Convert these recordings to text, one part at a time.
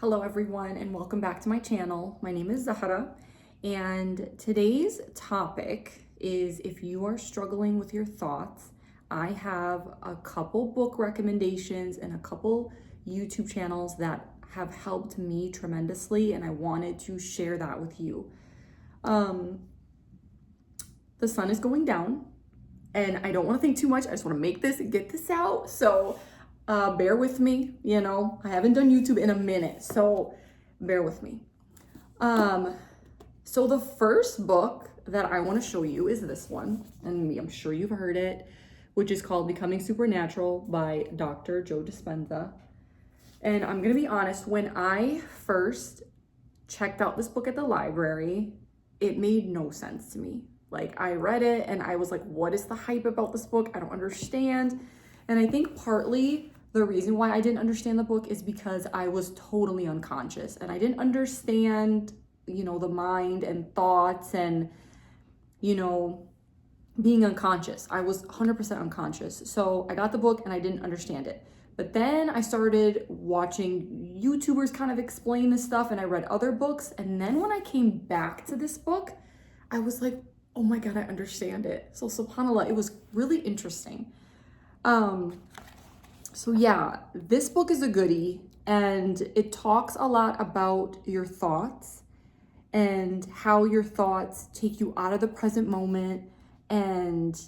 Hello everyone and welcome back to my channel. My name is Zahra and today's topic is if you are struggling with your thoughts, I have a couple book recommendations and a couple YouTube channels that have helped me tremendously and I wanted to share that with you. The sun is going down and I don't want to think too much. I just want to make this and get this out. So bear with me, I haven't done YouTube in a minute, so bear with me. So the first book that I want to show you is this one, and I'm sure you've heard it, which is called Becoming Supernatural by Dr. Joe Dispenza. And I'm going to be honest, when I first checked out this book at the library, it made no sense to me. Like, I read it and I was like, what is the hype about this book? I don't understand. And I think partly the reason why I didn't understand the book is because I was totally unconscious and I didn't understand, the mind and thoughts and, being unconscious. I was 100% unconscious. So I got the book and I didn't understand it. But then I started watching YouTubers kind of explain this stuff and I read other books. And then when I came back to this book, I was like, oh my God, I understand it. So subhanAllah, it was really interesting. So yeah, this book is a goodie and it talks a lot about your thoughts and how your thoughts take you out of the present moment, and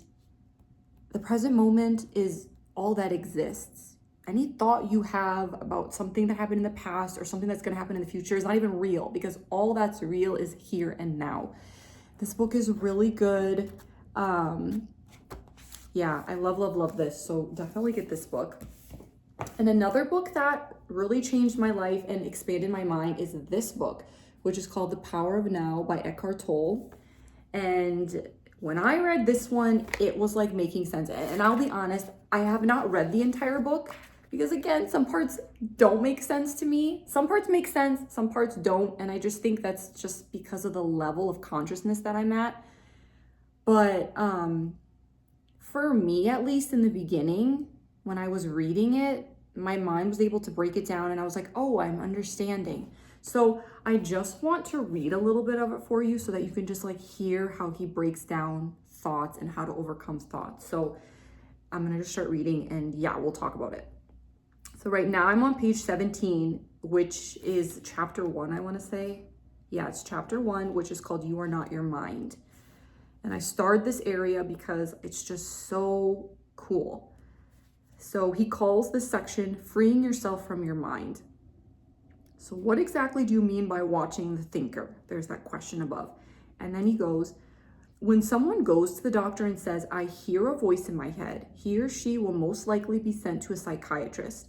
the present moment is all that exists. Any thought you have about something that happened in the past or something that's going to happen in the future is not even real, because all that's real is here and now. This book is really good. Yeah, I love this. So definitely get this book. And another book that really changed my life and expanded my mind is this book, which is called The Power of Now by Eckhart Tolle. And when I read this one, it was like making sense. And I'll be honest, I have not read the entire book because, again, some parts don't make sense to me. Some parts make sense, some parts don't. And I just think that's just because of the level of consciousness that I'm at. But for me, at least in the beginning, when I was reading it, my mind was able to break it down and I was like, oh, I'm understanding. So I just want to read a little bit of it for you so that you can just hear how he breaks down thoughts and how to overcome thoughts. So I'm going to just start reading and yeah, we'll talk about it. So right now I'm on page 17, which is chapter 1, I want to say. Yeah, it's chapter 1, which is called You Are Not Your Mind. And I starred this area because it's just so cool. So he calls this section Freeing Yourself from Your Mind. So what exactly do you mean by watching the thinker? There's that question above. And then he goes, when someone goes to the doctor and says, I hear a voice in my head, he or she will most likely be sent to a psychiatrist.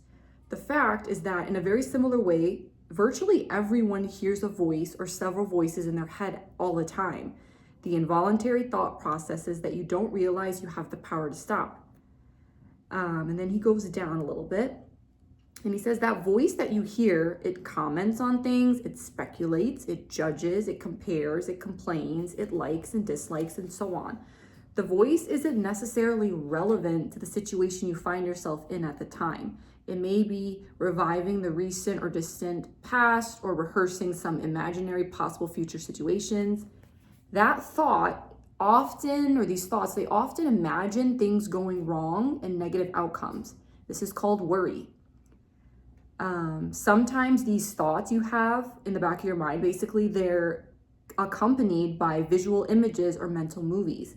The fact is that in a very similar way, virtually everyone hears a voice or several voices in their head all the time. The involuntary thought processes that you don't realize you have the power to stop. And then he goes down a little bit and he says that voice that you hear, it comments on things, it speculates, it judges, it compares, it complains, it likes and dislikes, and so on. The voice isn't necessarily relevant to the situation you find yourself in at the time. It may be reviving the recent or distant past or rehearsing some imaginary possible future situations. That thought these thoughts, they often imagine things going wrong and negative outcomes. This is called worry. Sometimes these thoughts you have in the back of your mind, basically they're accompanied by visual images or mental movies.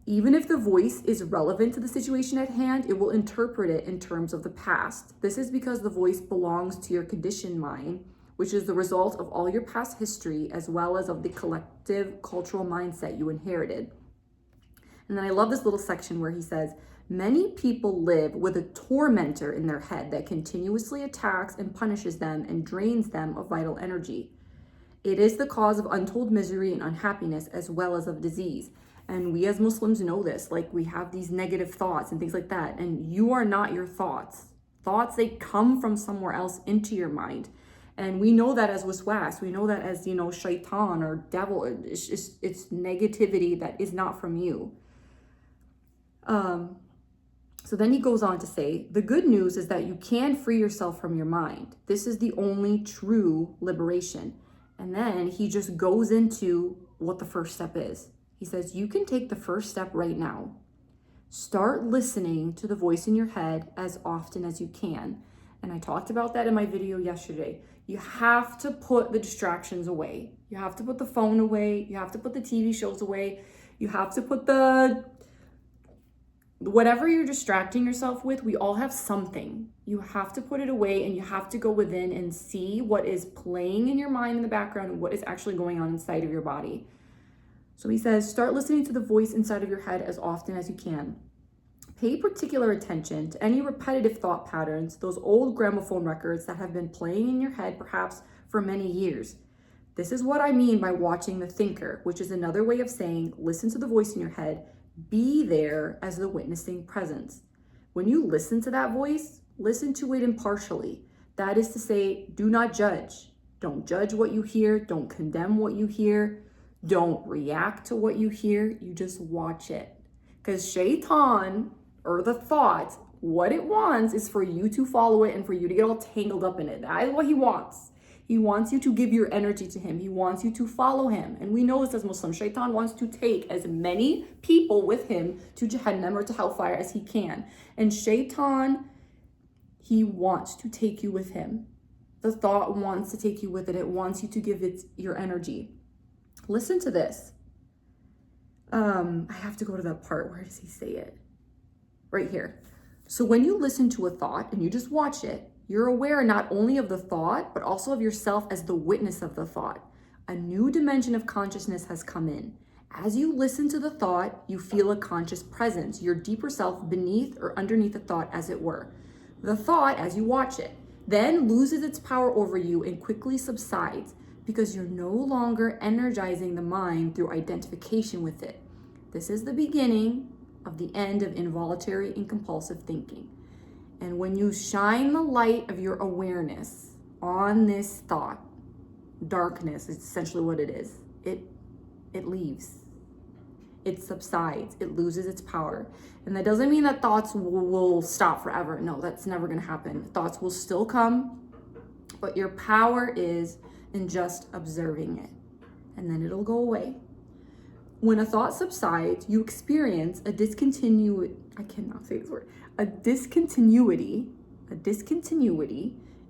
Even if the voice is relevant to the situation at hand, it will interpret it in terms of the past. This is because the voice belongs to your conditioned mind, which is the result of all your past history as well as of the collective cultural mindset you inherited. And then I love this little section where he says, many people live with a tormentor in their head that continuously attacks and punishes them and drains them of vital energy. It is the cause of untold misery and unhappiness as well as of disease. And we as Muslims know this, we have these negative thoughts and things like that. And you are not your thoughts. Thoughts, they come from somewhere else into your mind. And we know that as waswas, we know that as, shaitan or devil. It's negativity that is not from you. So then he goes on to say, the good news is that you can free yourself from your mind. This is the only true liberation. And then he just goes into what the first step is. He says, you can take the first step right now. Start listening to the voice in your head as often as you can. And I talked about that in my video yesterday. You have to put the distractions away. You have to put the phone away. You have to put the TV shows away. You have to put whatever you're distracting yourself with, we all have something. You have to put it away, and you have to go within and see what is playing in your mind in the background and what is actually going on inside of your body. So he says, start listening to the voice inside of your head as often as you can. Pay particular attention to any repetitive thought patterns, those old gramophone records that have been playing in your head perhaps for many years. This is what I mean by watching the thinker, which is another way of saying listen to the voice in your head, be there as the witnessing presence. When you listen to that voice, listen to it impartially. That is to say, do not judge. Don't judge what you hear. Don't condemn what you hear. Don't react to what you hear. You just watch it. Because shaitan, or the thought, what it wants is for you to follow it and for you to get all tangled up in it. That is what he wants. He wants you to give your energy to him. He wants you to follow him. And we know this as Muslims. Shaitan wants to take as many people with him to Jahannam or to hellfire as he can. And Shaitan, he wants to take you with him. The thought wants to take you with it. It wants you to give it your energy. Listen to this. I have to go to that part. Where does he say it? Right here. So when you listen to a thought and you just watch it, you're aware not only of the thought, but also of yourself as the witness of the thought. A new dimension of consciousness has come in. As you listen to the thought, you feel a conscious presence, your deeper self beneath or underneath the thought, as it were. The thought, as you watch it, then loses its power over you and quickly subsides because you're no longer energizing the mind through identification with it. This is the beginning of the end of involuntary and compulsive thinking. And when you shine the light of your awareness on this thought, darkness is essentially what it is. It leaves. It subsides. It loses its power. And that doesn't mean that thoughts will stop forever. No, that's never going to happen. Thoughts will still come, but your power is in just observing it. And then it'll go away. When a thought subsides, you experience a discontinuity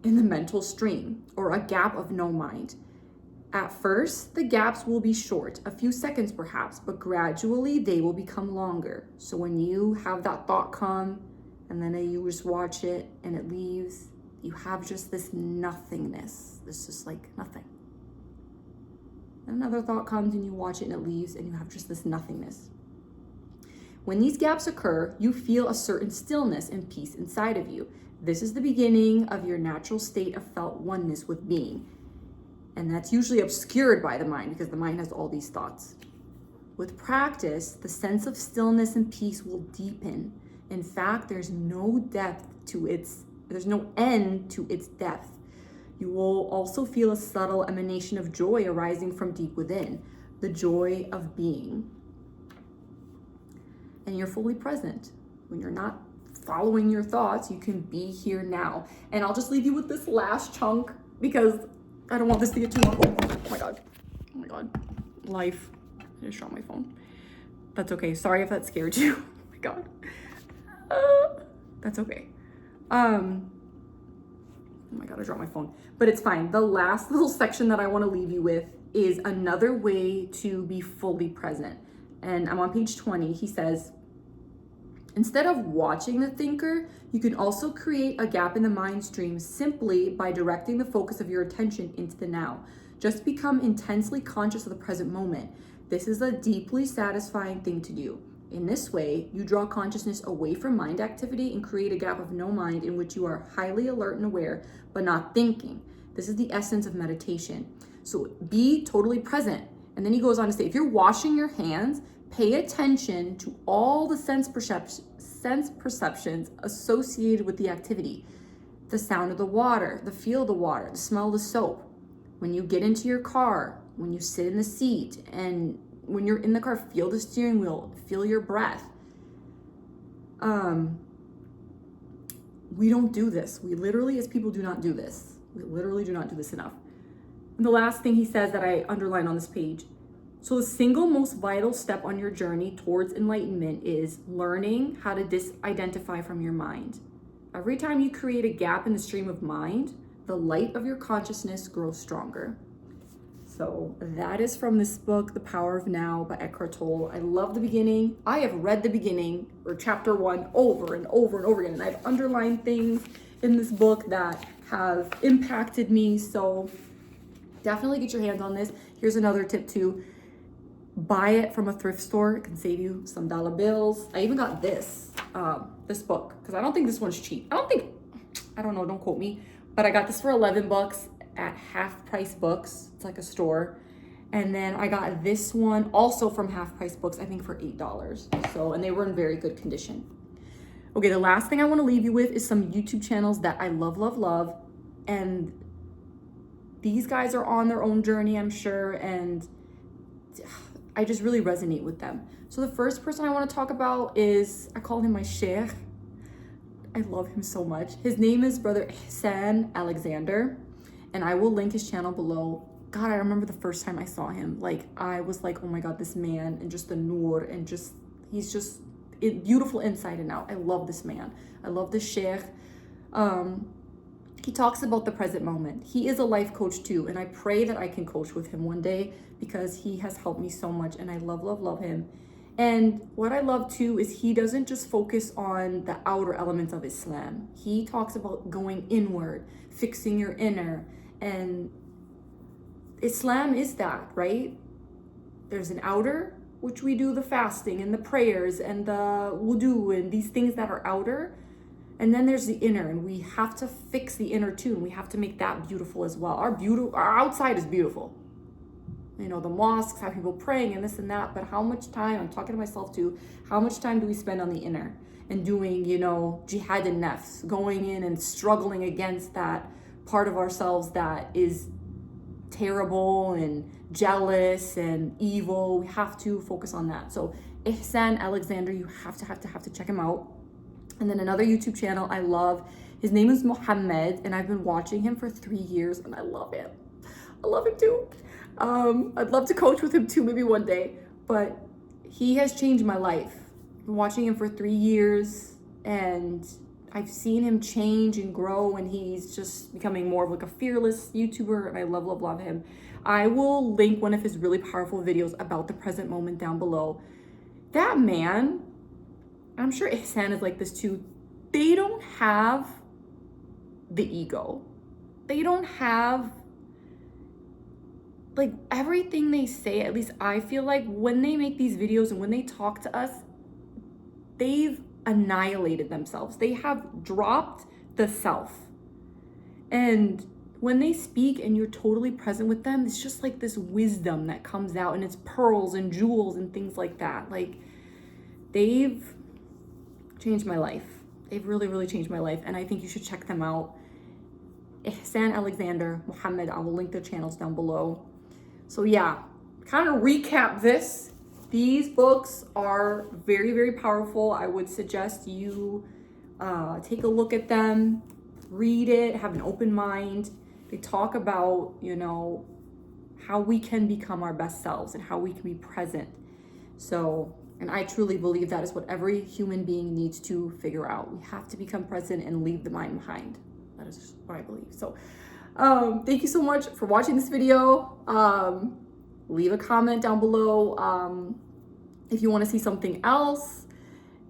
in the mental stream, or a gap of no mind. At first, the gaps will be short, a few seconds perhaps, but gradually they will become longer. So when you have that thought come, and then you just watch it and it leaves, you have just this nothingness. It's just like nothing. Another thought comes and you watch it and it leaves, and you have just this nothingness. When these gaps occur, you feel a certain stillness and peace inside of you. This is the beginning of your natural state of felt oneness with being. And that's usually obscured by the mind because the mind has all these thoughts. With practice, the sense of stillness and peace will deepen. In fact, there's no end to its depth. You will also feel a subtle emanation of joy arising from deep within, the joy of being. And you're fully present. When you're not following your thoughts, you can be here now. And I'll just leave you with this last chunk because I don't want this to get too long. Oh my God. Life. I just dropped my phone. That's okay. Sorry if that scared you. Oh my God. That's okay. Oh my God, I dropped my phone. But it's fine. The last little section that I want to leave you with is another way to be fully present. And I'm on page 20. He says, instead of watching the thinker, you can also create a gap in the mind stream simply by directing the focus of your attention into the now. Just become intensely conscious of the present moment. This is a deeply satisfying thing to do. In this way, you draw consciousness away from mind activity and create a gap of no mind in which you are highly alert and aware, but not thinking. This is the essence of meditation. So be totally present. And then he goes on to say, if you're washing your hands, pay attention to all the sense perceptions associated with the activity. The sound of the water, the feel of the water, the smell of the soap. When you get into your car, when you sit in the seat, and when you're in the car, feel the steering wheel, feel your breath. we don't do this. We literally, as people, do not do this. We literally do not do this enough. And the last thing he says that I underline on this page. So the single most vital step on your journey towards enlightenment is learning how to disidentify from your mind. Every time you create a gap in the stream of mind, the light of your consciousness grows stronger. So that is from this book, The Power of Now by Eckhart Tolle. I love the beginning. I have read the beginning or chapter 1 over and over and over again. And I've underlined things in this book that have impacted me. So definitely get your hands on this. Here's another tip too. Buy it from a thrift store. It can save you some dollar bills. I even got this book because I don't think this one's cheap. I don't know, don't quote me, but I got this for $11 at Half Price Books. It's like a store. And then I got this one also from Half Price Books, I think for $8. So, and they were in very good condition. Okay, the last thing I want to leave you with is some YouTube channels that I love, love, love. And these guys are on their own journey, I'm sure, and I just really resonate with them. So the first person I want to talk about is, I call him my sheikh. I love him so much. His name is Brother Ihsan Alexander, and I will link his channel below. God, I remember the first time I saw him. Like, I was like, oh my God, this man, and just the nur, and just, he's just beautiful inside and out. I love this man. I love this sheikh. He talks about the present moment. He is a life coach too, and I pray that I can coach with him one day because he has helped me so much, and I love, love, love him. And what I love too is he doesn't just focus on the outer elements of Islam. He talks about going inward, fixing your inner, and Islam is that, right? There's an outer, which we do the fasting and the prayers and the wudu and these things that are outer. And then there's the inner, and we have to fix the inner too, and we have to make that beautiful as well. Our outside is beautiful. You know, the mosques have people praying and this and that, but how much time, I'm talking to myself too, how much time do we spend on the inner and doing, you know, jihad and nafs, going in and struggling against that part of ourselves that is terrible and jealous and evil? We have to focus on that. So Ihsan Alexander, you have to check him out. And then another YouTube channel I love, his name is Mohammed, and I've been watching him for 3 years, and I love him. I love him too. I'd love to coach with him too, maybe one day, but he has changed my life. I've been watching him for 3 years, and I've seen him change and grow, and he's just becoming more of like a fearless YouTuber, and I love, love, love him. I will link one of his really powerful videos about the present moment down below. That man, I'm sure Ihsan is like this too. They don't have the ego. They don't have, like, everything they say, at least I feel like when they make these videos and when they talk to us, they've annihilated themselves. They have dropped the self. And when they speak and you're totally present with them, it's just like this wisdom that comes out, and it's pearls and jewels and things like that. Like, they've changed my life. They've really, really changed my life, and I think you should check them out. Ihsan Alexander, Mohammed, I will link their channels down below. So yeah, kind of recap this. These books are very, very powerful. I would suggest you take a look at them, read it, have an open mind. They talk about, you know, how we can become our best selves and how we can be present. So, and I truly believe that is what every human being needs to figure out. We have to become present and leave the mind behind. That is what I believe. So thank you so much for watching this video. Leave a comment down below if you want to see something else.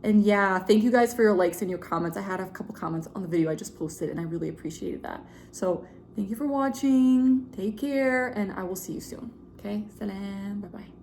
And yeah, thank you guys for your likes and your comments. I had a couple comments on the video I just posted, and I really appreciated that. So thank you for watching. Take care, and I will see you soon. Okay, salam, bye-bye.